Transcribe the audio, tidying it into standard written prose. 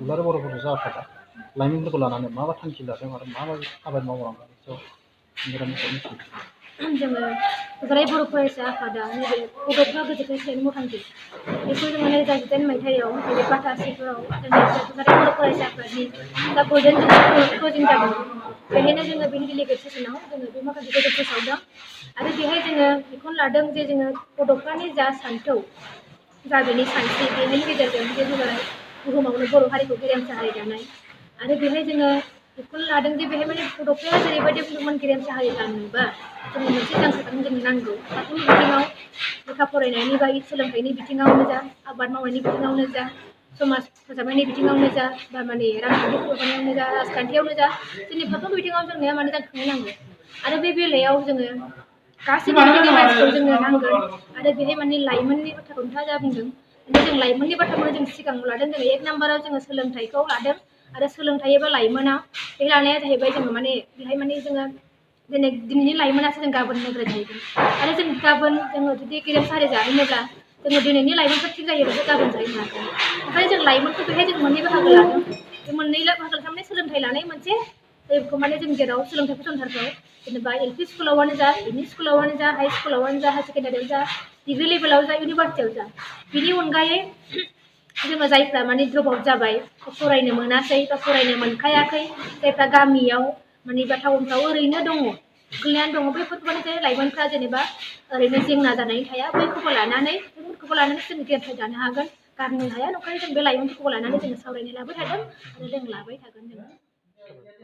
दुलाराय बर' फरायसा आफादा लाइमोनफोरखौ लानानै माबा थांखि लादों आरो माबायदि आबाद मावलांगोन बेखौ मिथियो। जोङो दुलाराय बर' फरायसा आफादा नैबे बड'फा गोजौ फरायसालिनि मावथांखि बेखौ जोङो 2018 मायथाइयाव नैबे बाटासिफोराव जोंनि दुलाराय बर' फरायसा आफादनि दा गल्डेन क्लजिं जादों। बेहायनो जोङो बेनि डेलिगेट सेसनाव जोङो बे माखासेखौ फोसावदों आरो बेहाय जोङो बेखौनो लादों जे जोङो बड'फानि जा सान्थौ जा बेनि सानस्रि बेनि गेजेरजों जे दुलाराय बुहुमावनो बर' हारिखौ गेरेमसा हारि दानाय आरो बेहाय जोङो बेखौनो लादों जे बेहाय माने बड'फाया जेरैबायदि बुंदोंमोन गेरेमसा हारि जानोबा जोंनो मोनसे जांख्रिखां जोंनो नांगौ फारफ्रोमबो बिथिङाव लेखा फरायनायनि बा सोलोंथाइनि बिथिङावनो जा आबाद मावनायनि बिथिङावनो जा समाज फोसाबनायनि बिथिङावनो जा बा माने रांखान्थि जौगानायावनो जा राजखान्थियावनो जा जोंनि फारफ्रोमबो बिथिङाव जोंनो माने जांख्रिखांनाय नांगौ आरो बे बेलायाव जोङो गासिबो बिथिंनि मानसिखौ जोंनो नांगोन आरो बेहाय माने लाइमोननि बाथ्राखौ नोंथाङा जा बुंदों माने जों लाइमोननि बाथ्राखौनो जों सिगाङाव लादों जों 1 नाम्बाराव जोङो सोलोंथाइखौ लादों आरो सोलोंथाइ एबा लाइमोना बे लानाया जाहैबाय जोङो माने बेहाय माने जोङो दिनैनि लाइमोनासो जों गाबोन नोगोरारि जाहैगोन आरो जों गाबोन जोङो जुदि गेरेमसा हारि जाहैनोब्ला जोङो दिनैनि लाइमोनफोर थिग जायोब्लासो गाबोन जाहैनो हागोन। ओंखायनो जों लाइमोनखौ बेहाय जों मोननै बाहागो लादों बे मोननै बाहागो थारमाने सोलोंथाइ लानाय मोनसे बेखौ माने जों जेराव सोलोंथाइ फसंथानफ्राव जेनेबा LP स्कुलावनो जा MI स्कुलावनो जा हाइ स्कुलावनो जा हायार सेकेन्डारियाव जा डिग्रि लेभेलाव जा इउनिभार्सिटियाव जा बिनि अनगायै जोङो जायफ्रा माने ड्रप आउट जाबाय फरायनो मोनासै बा फरायनो मोनखायाखै जायफ्रा गामियाव माने बा टाउनफ्राव ओरैनो दङ गोग्लैनानै दङ बैफोरखौ माने जाय लाइमोनफ्रा जेनेबा ओरैनो जेंना जानानै थाया बैखौबो लानानै जों गेरेमसा जानो हागोन गारनो हाया नंखायनो जों बे लाइमोनफोरखौ लानानै जोङो सावरायनो लाबाय थादों आरो जों लाबाय थागोन जोङो।